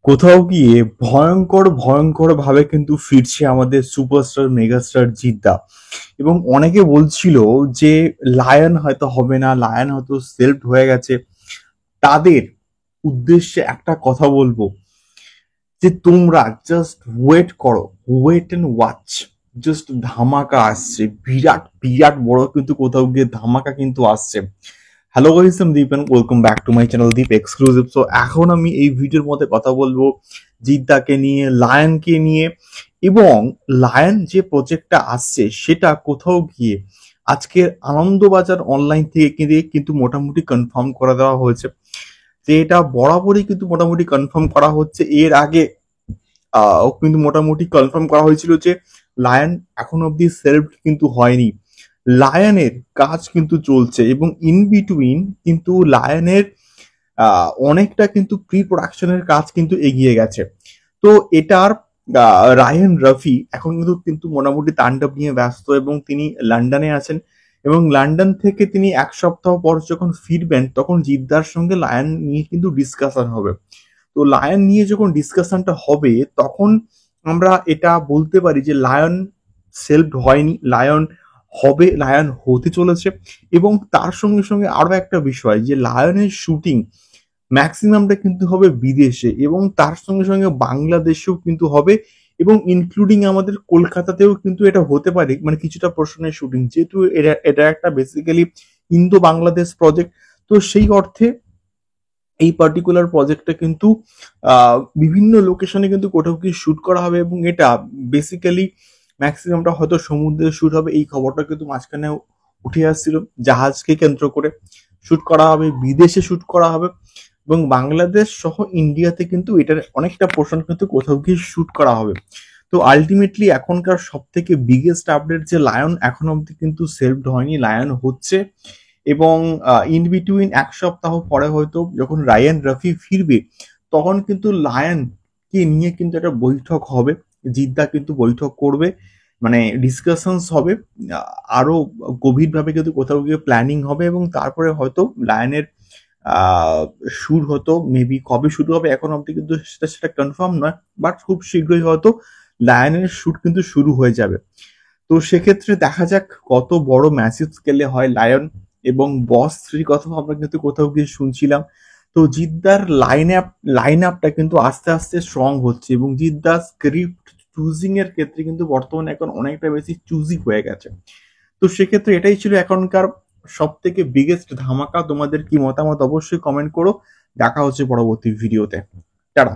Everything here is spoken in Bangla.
কোথাও গিয়ে ভয়ঙ্কর ভয়ঙ্কর ভাবে কিন্তু ফিরছে আমাদের সুপারস্টার মেগাস্টার জিদ্দা। এবং অনেকে বলছিল যে লায়ন হয়তো হবে না, লায়ন হয়তো সেলফ হয়ে গেছে। তাদের উদ্দেশ্যে একটা কথা বলবো যে তোমরা জাস্ট ওয়েট করো, ওয়েট এন্ড ওয়াচ। জাস্ট ধামাকা আসছে, বিরাট বিরাট বড় কিন্তু কোথাও গিয়ে ধামাকা কিন্তু আসছে। হ্যালো গাইস, আমি Deep and welcome back to my channel Deep exclusive. So এখন আমি এই ভিডিওর মধ্যে কথা বলবো জিদ্দাকে নিয়ে, লায়নকে নিয়ে, এবং লায়ন যে প্রজেক্টটা আসছে সেটা কোথাও গিয়ে আজকের আনন্দবাজার অনলাইন থেকে কিন্তু মোটামুটি কনফার্ম করে দেওয়া হয়েছে যে এটা বরাবরই কিন্তু মোটামুটি কনফার্ম করা হচ্ছে। এর আগে কিন্তু মোটামুটি কনফার্ম করা হয়েছিল যে লায়ন এখন অব্দি সেলফ কিন্তু হয়নি, লায়নের কাজ কিন্তু চলছে, এবং ইন বিটুইন কিন্তু লায়নের অনেকটা কিন্তু প্রি প্রোডাকশনের কাজ কিন্তু এগিয়ে গেছে। তো এটার রায়ান রফি এখন কিন্তু কিন্তু মোটামুটি তাণ্ডব নিয়ে ব্যস্ত, এবং তিনি লন্ডনে আছেন। এবং লন্ডন থেকে তিনি এক সপ্তাহ পর যখন ফিরবেন তখন জিদ্দার সঙ্গে লায়ন নিয়ে কিন্তু ডিসকাশন হবে। তো লায়ন নিয়ে যখন ডিসকাশনটা হবে তখন আমরা এটা বলতে পারি যে লায়ন সেলফ হয়নি, লায়ন হবে, লায়ন হতে চলেছে। এবং তার সঙ্গে সঙ্গে আরো একটা বিষয় যে লায়নের শুটিং ম্যাক্সিমামটা কিন্তু হবে বিদেশে, এবং তার সঙ্গে সঙ্গে বাংলাদেশেও কিন্তু হবে, এবং ইনক্লুডিং আমাদের কলকাতাতেও কিন্তু এটা হতে পারে, মানে কিছুটা পোর্শনের শুটিং, যেহেতু এটা একটা বেসিক্যালি ইন্দো বাংলাদেশ প্রজেক্ট। তো সেই অর্থে এই পার্টিকুলার প্রজেক্টটা কিন্তু বিভিন্ন লোকেশনে কিন্তু কোথাও কি শুট করা হবে, এবং এটা বেসিক্যালি ম্যাক্সিমামটা হয়তো সমুদ্রে শুট হবে। এই খবরটা কিন্তু মাঝখানে উঠে আসছিল, জাহাজকে কেন্দ্র করে শুট করা হবে, বিদেশে শুট করা হবে, এবং বাংলাদেশ সহ ইন্ডিয়াতে কিন্তু এটার অনেকটা পোর্শন কিন্তু কোথাও গিয়ে শুট করা হবে। তো আলটিমেটলি এখনকার সব থেকে বিগেস্ট আপডেট যে লায়ন এখন অব্দি কিন্তু সেলফ হয়নি, লায়ন হচ্ছে। এবং ইন বিটুইন এক সপ্তাহ পরে হয়তো যখন রায়ান রফি ফিরবে তখন কিন্তু লায়ন কে নিয়ে কিন্তু একটা বৈঠক হবে, জিদ্দা কিন্তু বৈঠক করবে, মানে ডিসকাশনস হবে, আরো গভীরভাবে কিন্তু কোথাও গিয়ে প্ল্যানিং হবে, এবং তারপরে হয়তো লায়নের শুট হতো, মেবি কবে শুরু হবে এখন অব্দি কিন্তু সেটা কনফার্ম নয়, বাট খুব শীঘ্রই হয়তো লায়নের শুট কিন্তু শুরু হয়ে যাবে। তো সেক্ষেত্রে দেখা যাক কত বড় ম্যাসিভ স্কেলে হয় লায়ন। এবং বস 3 কথা আমরা কিন্তু কোথাও গিয়ে শুনছিলাম। তো জিদ্দার লাইন আপটা কিন্তু আস্তে আস্তে স্ট্রং হচ্ছে, এবং জিদ্দার স্ক্রিপ্ট চুজিং এর ক্ষেত্রে কিন্তু বর্তমানে এখন অনেকটা বেশি চুজি হয়ে গেছে। তো সেক্ষেত্রে এটাই ছিল এখনকার সব থেকে বিগেস্ট ধামাকা। তোমাদের কি মতামত অবশ্যই কমেন্ট করো। দেখা হচ্ছে পরবর্তী ভিডিওতে। টাটা।